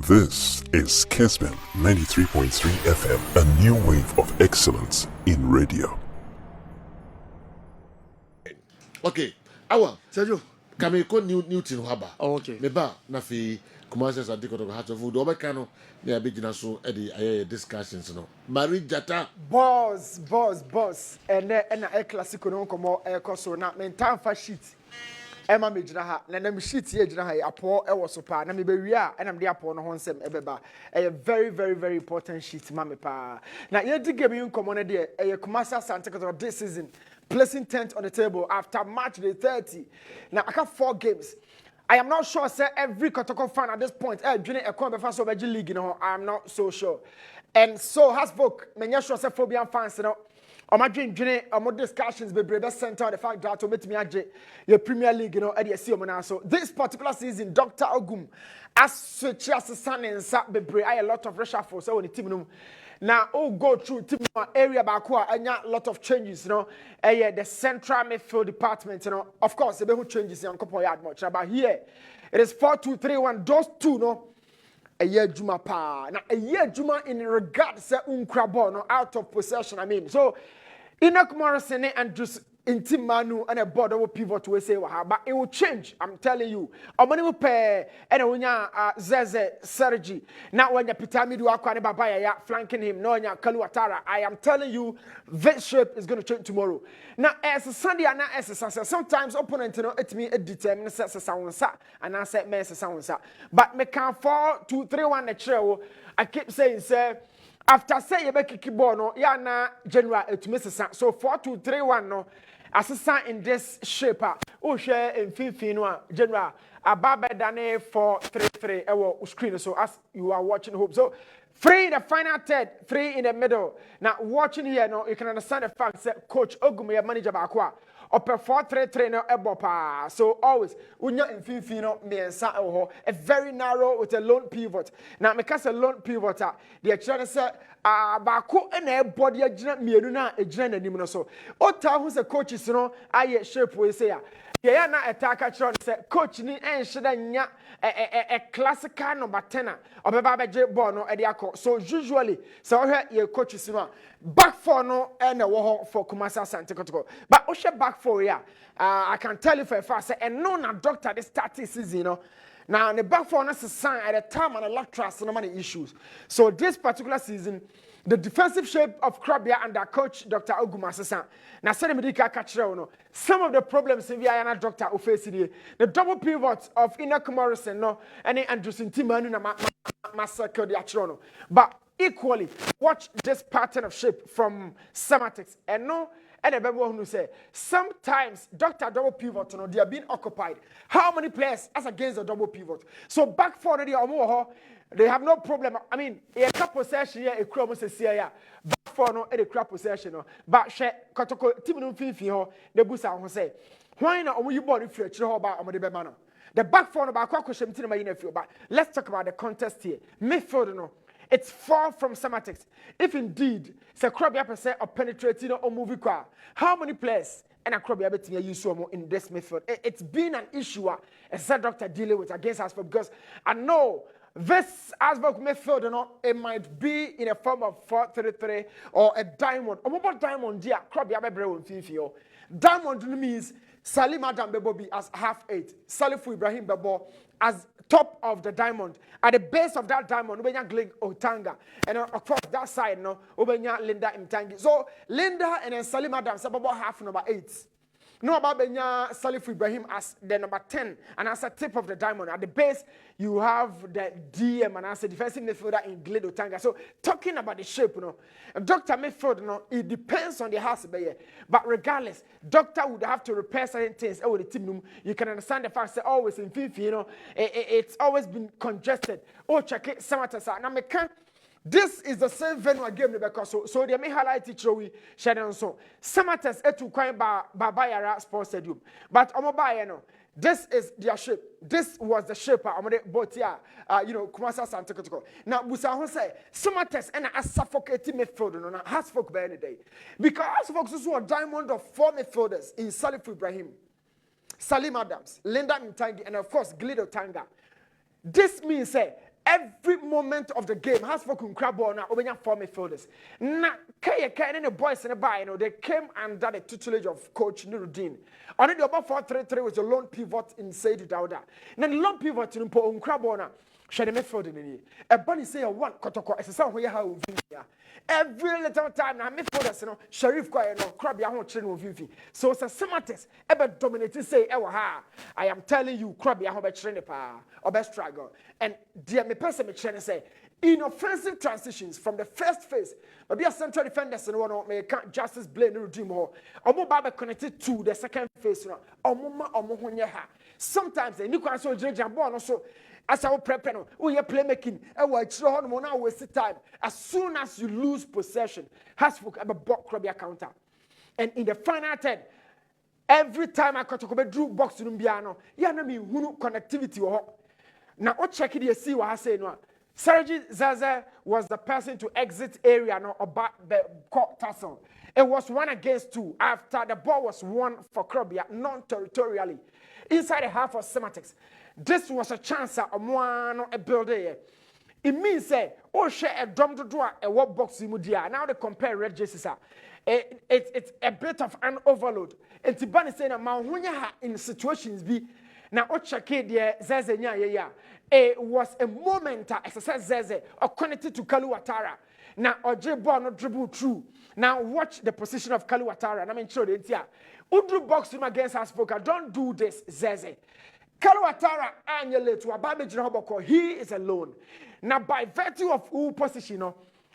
This is Kessben 93.3 FM, a new wave of excellence in radio. Okay, awa Sergio. kame ko Newton haba. Oh, okay. Meba na fi Kumasi sa diko to Heart of Food. Obeka no me abegina so e dey aye discussions no. Mari Jata Boss. And a classic no komo e koso na mentan fa sheet. Emma me gyina ha na na me sheet ye gyina ha apo e wo so pa na me be wi a na me de apo no ho nsem e beba e very important sheet ma me pa na ye di game yin komo na de e Kumasi Asante Kotoko this season placing 10th on the table after match day 30 now I have 4 games. I am not sure say every Kotoko fan at this point dwine e kon be fa so be league no I am not so sure and so has book menya sure say Phobian fans no omadwendwene omo discussions be brebe center on the fact that ometimi age your Premier League you know e dey see omo na so this particular season Dr. Ogum as switch assistant and sat be bre a lot of reshuffle so on the team no now go through team area back a lot of changes you know the central midfield department you know of course the who changes in couple yard much but here it is 4-2-3-1 those two no a year juma pa now a year juma in regard say unkrabo no out of possession I mean so Enoch Morrison and just Intim Manu and a board will pivot to say but it will change. I'm telling you. Omani will pay and unya Zeze Sergi. Now when you pitami do akwane BabaYara flanking him, no nya Kaluatara. I am telling you, this shape is going to change tomorrow. Now as a Sunday and as a Sunday, sometimes opponent you know it me it determines a sound sa and I said me sound sa. But me can 4-2-3-1 the trail. I keep saying say. After say you make a ball no, ya na general to miss so 4-2-3-1 no, assistant in this shape. Oh share in 15 general. Ababa dane 4-3-3. Ewo screen so as you are watching hope so. 3 in the final third, 3 in the middle. Now watching here no, you can understand the fact that Coach Ogum your manager bakwa. Upper 4-3-3 no ebopa. So always unya in 15 no me ensa a very narrow with a lone pivot. Now because a lone pivot the actually say bako na body agina mienu na agina nanim no so. Ota hu say coaches no aye shape we say ya na attack actually say coach ni enhye nya a classical number 10 obeba beje ball no e de akọ. So usually so your coaches no back four no and wo for Kumasi Asante Kotoko. But oshe back four yeah. I can tell you for a fact say and no na doctor this 30 season you know. Now the back four is a sign at the time and a lot of trust no many issues. So this particular season the defensive shape of Krabia under coach Dr. Ogum Asesa. Now send me catch no. Some of the problems in Viana Dr. Ofesi the double pivot of Enoch Morrison no and Anderson Timanu na massacre the Atrono. But equally, watch this pattern of shape from semantics and no. And a member who say sometimes Dr. Double Pivot, you know, they are being occupied. How many players as against a double pivot? So back for they have no problem. I mean, a couple possession here, a crop says here, back for no, a crop possession. But she Kotoko, Timon Fifi, the Busa, who say, why not you bought if you're about the Bemano? The back for no back question to my nephew. But let's talk about the contest here. Midfield, no. It's far from semantics. If indeed, say Krabia percent of penetrating or movie car, how many players and a Krabia betting you so in this midfield? It's been an issue as a doctor dealing with against us because I know this Asbrook midfield, you know, it might be in a form of 4-3-3 or a diamond. Or what diamond, dear Krabia Bebre Fifio. Diamond means Salim Adam Bebobi as half 8, Salifu Ibrahim Bebo as top of the diamond. At the base of that diamond, Ubenya Gling Otanga. And across that side, no, Ubenya Linda Mtangi. So Linda and then Salim Adam about half number 8. No about Benya Salifu Ibrahim as the number 10 and as a tip of the diamond. At the base, you have the DM and as a defensive midfielder in Gling Otanga. So talking about the shape, you know, Dr. Midfield, you know, it depends on the house. But regardless, Doctor would have to repair certain things over the team. You can understand the fact that always in FIFA, you know, it's always been congested. Oh, check it, Samatasa. Now, me can't. This is the same venue again because so they may highlight it we share so Samatas etu kwan BabaYara Sports Stadium but omoba no this is their shape. This was the shape but yeah you know Kumasi Asante Kotoko. Now busa ho say Samatas and a suffocating midfield no na has folk by any day because folks also a diamond of 4 midfielders in Salifu Ibrahim, Salim Adams, Linda Mtangi and of course Glido Tanga. This means say every moment of the game has for grab ball now over 4 midfielders. Na Kaya and the boys in the bar, they came under the tutelage of coach Nuruddin. On the about 4-3-3 was a lone pivot in Said Dauda. Then lone pivot in Po grab ball now. Share the midfield in the a bunny say one Kotoko as a sound where how every little time now midfielders, Sharif Kwaya no crab ya won't train with Vivi. So it's a sematis ever dominated say ha. I am telling you, crab ya hobe train pa or best struggle. And dear me person me train say in offensive transitions from the first phase, but be a central defenders and one may can't justice blame no dream or Baba connected to the second phase, or ha. Sometimes the new console Jabon also. As I prep, we are playmaking. Now waste time. As soon as you lose possession, Hasbrook have a block Krabia counter. And in the final third, every time I got to drew box in Umbiano, who connectivity. Now, what check it you see what I say no. Sergi Zaza was the person to exit area no about the court tussle. It was 1 against 2 after the ball was won for Krabia non-territorially. Inside the half of semantics. This was a chance at a building. It means say, share a drum to draw a work box in Mudia. Now they compare red jerseys. It's a bit of an overload. And Tibani saying that in situations be now check there Zeze it was a moment exercise Zeze or connected to Kaluwatara. Now Oje ball not dribble through. Now watch the position of Kaluwatara. And I mean sure it's here. Udru box him against us, don't do this, Zeze. Kaluwatara annually to Ababa he is alone. Now, by virtue of who position,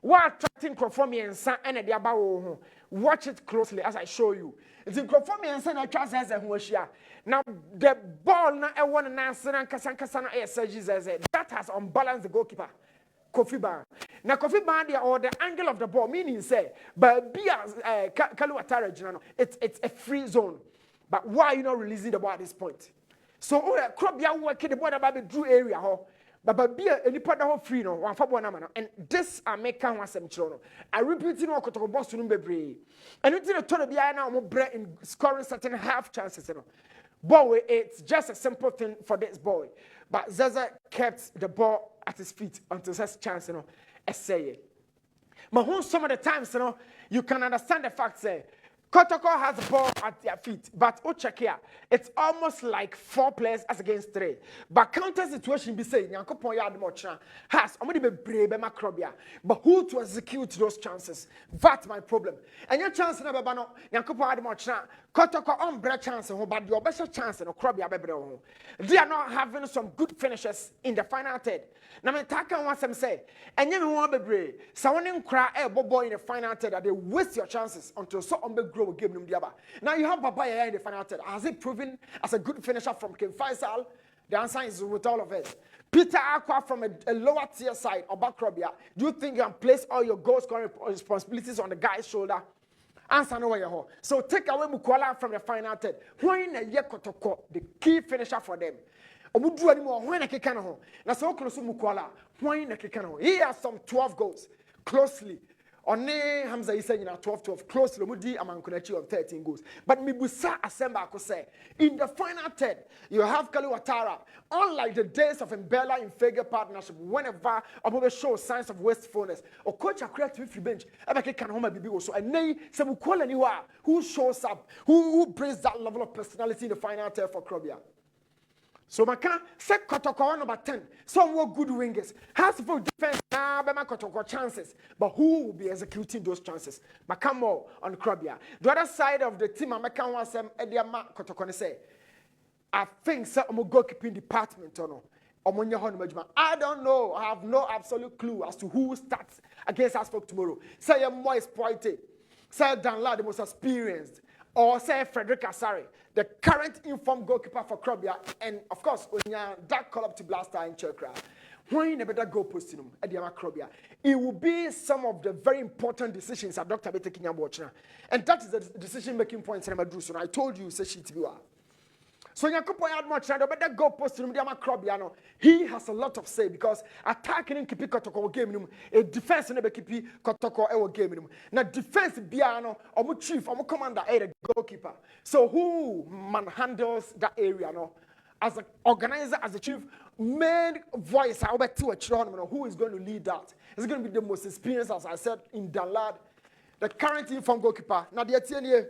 what attracting Crofomi and San and the Abawo. Watch it closely as I show you. It's in Crofomi and San, I trust as a Huashia. Now, the ball now, I want to answer and Kasankasana Sergis as that has unbalanced the goalkeeper. Kofi Ban. Now, Kofi Ban, or the angle of the ball, meaning say, but be Kaluwatara, it's a free zone. But why are you not releasing the ball at this point? So, crop ya working the ball about drew area, but be any part of free no one for one and this I make one some children. I repeat no Kotoko boss to number and it's in a ton of now bread in scoring certain half chances. Boy, it's just a simple thing for this boy. But Zaza kept the ball at his feet until such chance, essay. But some of the times, you can understand the fact say Kotoko has the ball at their feet, but check here, it's almost like 4 players as against 3. But counter situation be saying, Yankopon yard mocha has only be brave macrobia, but who to execute those chances? That's my problem. And your chance never bano, Yankopon yard mocha, Kotoko on bread chance, but your best chance in Okrobia bebro. They are not having some good finishes in the final third. Now, me taka wants them say, and you want be brave. Someone cry a bobo in the final third that they waste your chances until so on be grow game them the Now you have Baba Yara in the final third. Has it proven as a good finisher from Kim Faisal? The answer is with all of it. Peter Aqua from a lower tier side or Bakrobia. Do you think you can place all your goal scoring responsibilities on the guy's shoulder? Answer no way. So take away Mukwala from the final third. When a Kotoko, the key finisher for them. Omudu anymore when a kekano. Na so close Mukwala. When a kekano. He has some 12 goals closely. Only Hamza is saying 12 close Lomudi among connection of 13 goals. But Mibusa Asemba could say in the final third, you have Kaluwatara. Unlike the days of Mbella in Figure partnership, whenever Obobe shows signs of wastefulness, or coach a creative free bench, Abake can home be also. And nay, some who shows up, who brings that level of personality in the final third for Krobia. So Maka set Kotoko number 10. Some more good wingers. Has for defense now by Kotoko chances. But who will be executing those chances? Maka more on Krobia. The other side of the team, Maka wants them Ediama Kotoko say. I think some goalkeeping department or no. I don't know. I have no absolute clue as to who starts against us for tomorrow. Say a more exploited. Say Danla, the most experienced. Or say Frederick Asari, the current informed goalkeeper for Krobia, and of course, that call up to blaster in Chokra. When you better go posting him at the Krobia, it will be some of the very important decisions that Dr. Bete Kenya watching. And that is the decision making point in Madruson. I told you, say she to be. So Yakupo had much better go post him Krobia. He has a lot of say because attacking in Kipi Kotoko game a defense in the Kipi Kotoko game. Now defense Biano or chief or commander a goalkeeper. So who man handles that area no? As an organizer, as a chief, main voice I bet to a children who is going to lead that. It's going to be the most experienced, as I said, in Dalad, the current informed goalkeeper. Now the Etienne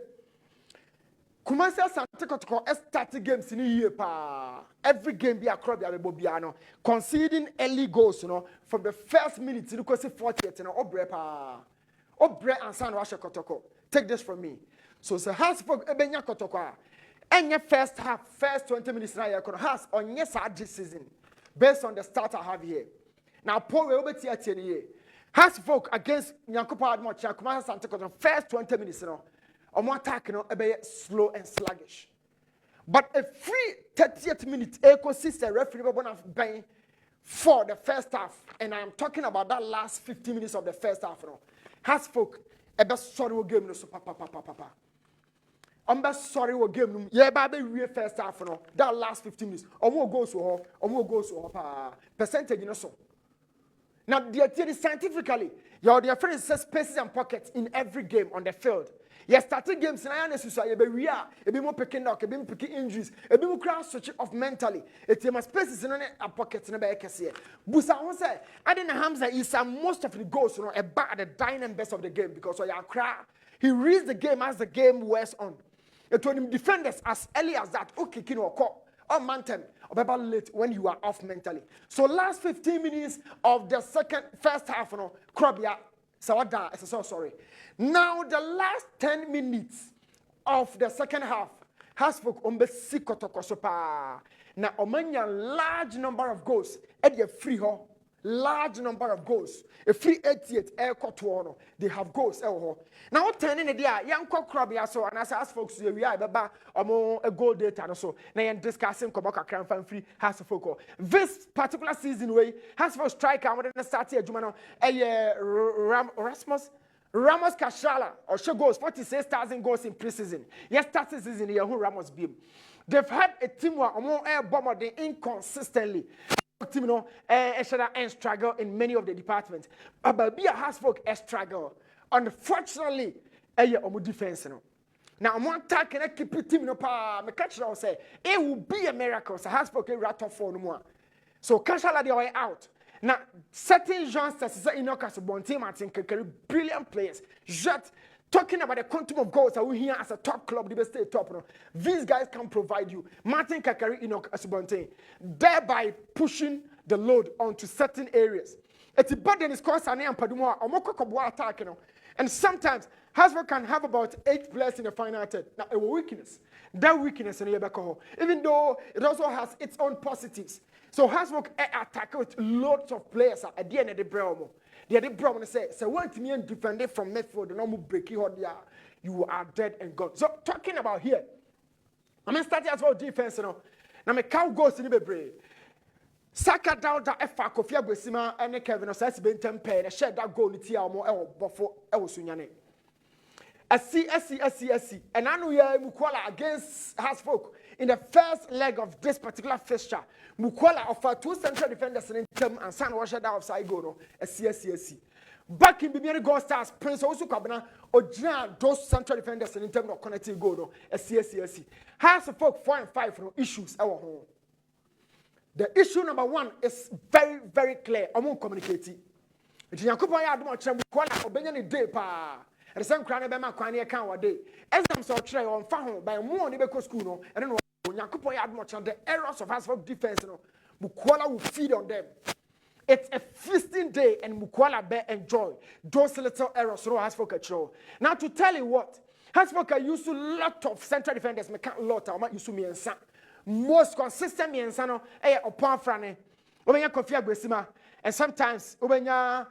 Kumasi Asante Kotoko started games in a year pa. Every game be a crowd be Bobiano, conceding early goals, from the first minute to the 40th, Obre pa. Obre and San Rasha Kotoko. Take this from me. So the house for Ebenya Kotoko. And your first half, first 20 minutes now you're has on yes this season, based on the start I have here. Now Paul will be here. Has folk against Nyankopa Admo Kumasi Asante Kotoko first 20 minutes attack a bit slow and sluggish. But a free 30th minute ecosystem referee bang for the first half, and I'm talking about that last 15 minutes of the first half. Has folk a best sorry game no so papa. I'm best sorry what game yeah baby real first half that last 15 minutes. More goals to percentage so. Now the scientifically, your different spaces and pockets in every game on the field. You started games in I necessary a bit more picking knock, a bit picking injuries, a bit more cross switch off mentally. It's my spaces in a pocket in a back here. Busa won't say I didn't Hamza is most of the goals about the dynamic best of the game because I cry. He reads the game as the game wears on. It told him defenders as early as that, okay, or call or mountain or about late when you are off mentally. So last 15 minutes of the first half, Krobia, sorry. Now the last 10 minutes of the second half has for Ombesi Kotoko Sopa. Now Omanya large number of goals at the free hall. Large number of goals. A free 88 air court they have goals. Now, 10 in a day, young cock crabby, so and as I ask folks, we are a goal data and so now I'm discussing Koboka Cram Fan Free has a focal. This particular season way has for striker, I'm going to start here, Jumano, Ramos Kashala, or show goals, 46,000 goals in preseason. Yes, start season here, who Ramos beam. They've had a team where more air bomber they inconsistently. Team and struggle in many of the departments. But Babia has folk a struggle. Unfortunately, defense. Now, I'm one attack and I keep it team no pa. Me catch now say it will be a miracle. So has folk a rat off for no more. So Kashala the way out. Now, certain youngsters is in Okas Bonte Martin carry brilliant players. Just talking about the quantum of goals that we here as a top club, the best stay top. These guys can provide you. Martin Kakari Enoch Asubonte, thereby pushing the load onto certain areas. It's a burden is called Sane and Paduma, or Mokokobwa attack, And sometimes Hasbro can have about 8 players in the final third. Now, a weakness. That weakness in Yabako, even though it also has its own positives. So Hasbro attack with loads of players at the end of the Bromo. The other problem say, so what me and defend it from midfield, the normal breaking hot there, you are dead and gone. So talking about here, I'm starting as well defense, Now my cow goes in the brain. Saka down that Efa Kofia Besima and Kevin Osas been tempered, and shed that goal in Tiamo before Elsunyane. SC. And I know Mukwala against Hasfolk in the first leg of this particular fixture. Mukwala offered 2 central defenders in term and San washed out of Saigono, SC. Back in Bimiani Gold Stars, Prince also Cabana, or Jan, those central defenders in terms of connecting goal, SC. Hasfolk 4 and 5 issues our home. The issue number 1 is very, very clear. I won't communicate it. Yakuba Yadmo Mukwala or Benyan Day pa. And the same crown by my quany account one day. As I'm so tray on found by more Nibeko school, and then Yakupo had much on the errors of Hasbro defense. Mukwala will feed on them. It's a feasting day, and Mukwala bear enjoy those little errors. So Hasbro control. Now to tell you what, Hasbro used to lot of central defenders. Me can't lot. I might use to me and son. Most consistent me and son. Upon Franny. Obenya Kofia Besima, and sometimes Obenya.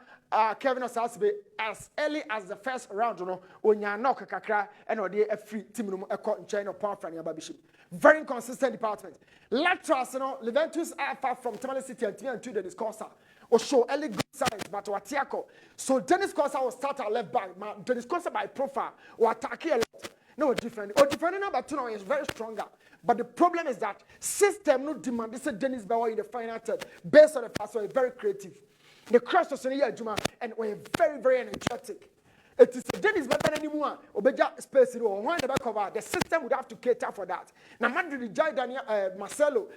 Kevin Osasbe as early as the first round, when you knock kakra and or a free team a China pound from your babiship. Very inconsistent department. Lecturers, Leventus are far from Tamale City and to the discourser or show early good signs, but Watiako. So Dennis Corsa will start our left back, Dennis Corsa by profile or attack a lot. No different. Or defending number 2 now is very stronger. But the problem is that system no demand. This is Dennis Bauer in the final third based on the pass, so very creative. The cross was in Juma and we're very, very energetic. It is Dennis better anymore. Obeja space or one the back of the system would have to cater for that. Now, Madrid Daniel Marcelo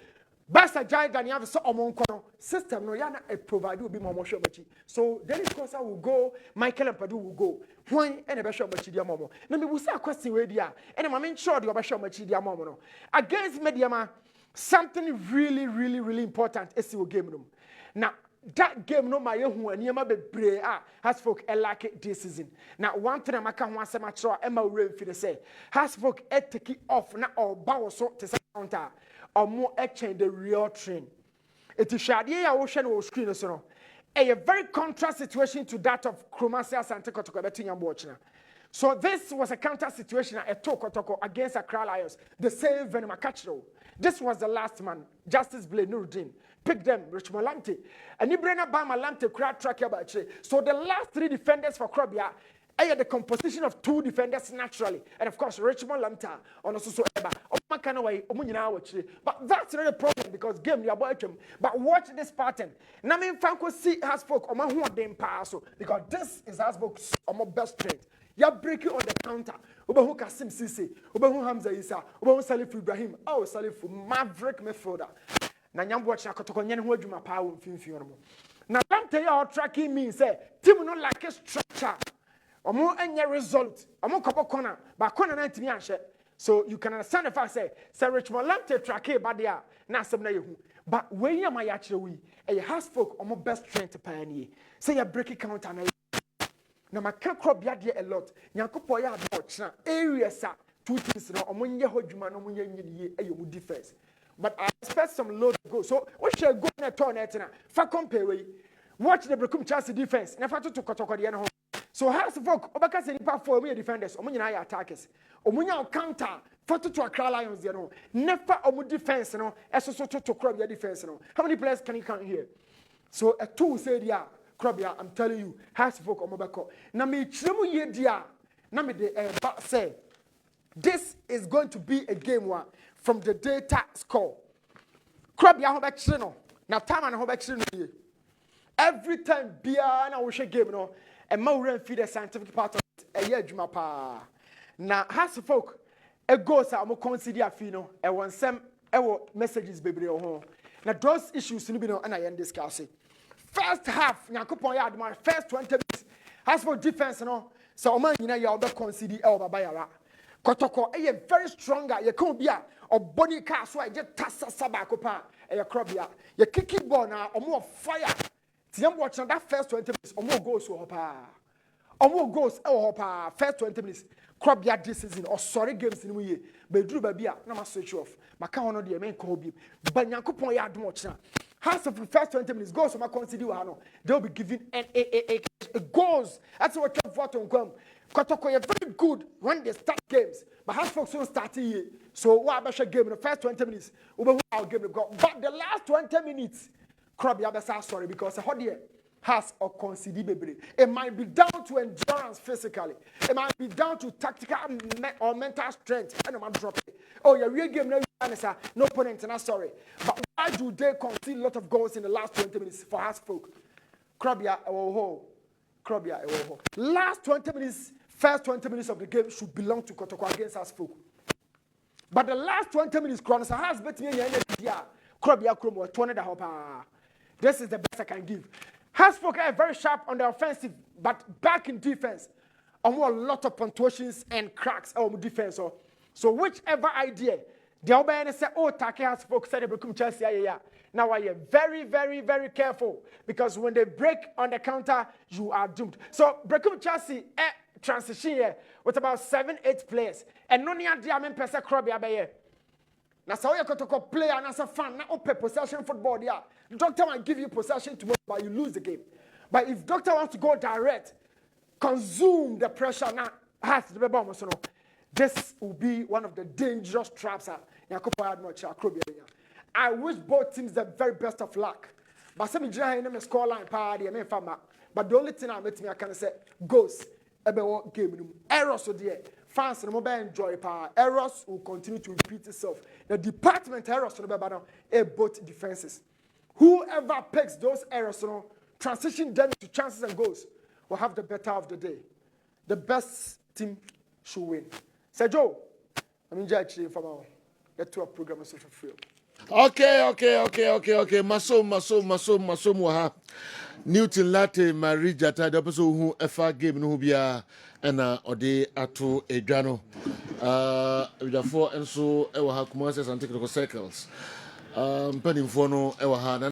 Basa Giant and you have so among system no yana a provide will be more sure machi. So Dennis Kosa will go, Michael and Padu will go. When and a basho machi dia momo. Now me will say a question where dia and I'm in sure the basho machi dia momo. Against Mediama, something really important is your game room. Now that game no my who and yama be brave has folk a like this season. Now one thing I can want some matro Emma Rain for the say has folk take it off now or bow so to counter. Or more exchange the real train. It is Shadia Ocean or screen so a very contrast situation to that of Chromasia and Kotoko between watching. So this was a counter situation at Kotoko against Accra Lions, the same Venom Catchero. This was the last man, Justice Blade Nuruddin. Pick them, Richmond Lamte. And Ibrana Bama Lamte crowd track about. So the last three defenders for Krobia. I had the composition of two defenders naturally, and of course Richmond Lamta on also so eba. But that's not a problem because game you about him. But watch this pattern. Namin Franco see has folk on my one pass because this is has folks on my best strength. You break it on the counter. Obahu Kasim Sisi, Obahu Hamza Isa, Obahu Salif Ibrahim, oh Salif Maverick midfielder. Na nyam watch Kotoko nyen ho adwuma pa wo mfimfio no. Na Lamta ya tracking means say team no like a structure. Omo enye result omo kopo corner ba corner na ntimi anhye so you can understand the fact say Richmond Lamte track e ba dia na asem na yehu but when ya ma ya kire wi e has folk omo best strength pa ani say ya break counter na maka crop ya de a lot nyankopɔ ya do chna areas a two teams no omo nye hodwuma no omo nye nyie e mu defense but I expect some load to go so we shall go na turn na fa compare we watch the Brekum Chelsea defense na fa to Kotoko de no. So has folk obaka se nipa for me defenders omo nyina ya attackers omo nya counter photo to Accra Lions there no never omo defense no eso to crop your defense no how many players can you count here so a two say dia crop ya I'm telling you has folk omo beko na me chiremu ye dia na me de say this is going to be a game one from the data score crop ya ho be chire no na time na ho be chire no every time bia na wo hwe game no and more feed the scientific part of it. A year juma pa. Now has folk a goes out more consider fino and one some messages baby home. Now those issues no be no and I end discussing. First half, Yakupon yard my first 20 minutes. Has for defense no. So man you all be consider BabaYara. Kotoko a very stronger you can't be or body car so I just tassa sabakopa a crobia. You kick it ball now or more fire. I'm watching that first 20 minutes. Omo goes to hopa. Omo goes hopa. First 20 minutes. Crop ya this season or sorry games in we. But Drew Babia, no ma switch off. Maka ono the main Kobe. But Yankupon ya do much now. Half of the first 20 minutes goes to my consider hano. They'll be giving a goals. That's what you have to come. Kotoko are very good when they start games. But half folks don't start here. So what about game in the first 20 minutes? Our game go. But the last 20 minutes. Crop Yabasa sorry because Hodie has or consider baby. It might be down to endurance physically. It might be down to tactical or mental strength. And I'm drop it. Oh, yeah, real game no opponent, and I'm sorry. But why do they concede a lot of goals in the last 20 minutes for us folk? Krobia Krobia last 20 minutes, first 20 minutes of the game should belong to Kotoko against us folk. But the last 20 minutes, Kronos has bet me Krobia Kromo 20 the hopper. This is the best I can give. Hasfolk are very sharp on the offensive, but back in defense, a lot of punctuations and cracks on defense. So whichever idea, the Obama say, oh, Take Hasfolk said they become Chelsea. Yeah. Now I am very careful because when they break on the counter, you are doomed. So Brekum Chelsea transition here with about 7-8 players, and no near Diamond Pesa Krobia. Now, so you to play and as a fan, now open possession football. Yeah, doctor might give you possession tomorrow, but you lose the game. But if doctor wants to go direct, consume the pressure now, has the baby almost no. This will be one of the dangerous traps. I wish both teams the very best of luck. But some in the score line party, but the only thing I can say goes about game errors so there. Fans and mobile enjoy power. Errors will continue to repeat itself. The department errors to the both defenses. Whoever picks those errors, transition them to chances and goals, will have the better of the day. The best team should win. Say Joe, I'm in jail from our 12 program social field. Okay. Masom wa. Newton Lartey Marija ta da so hu FA game no bia na ode ato edwa no. Therefore enso e wa ha Kumasi Antique Circles. Mpanimfo no e wa ha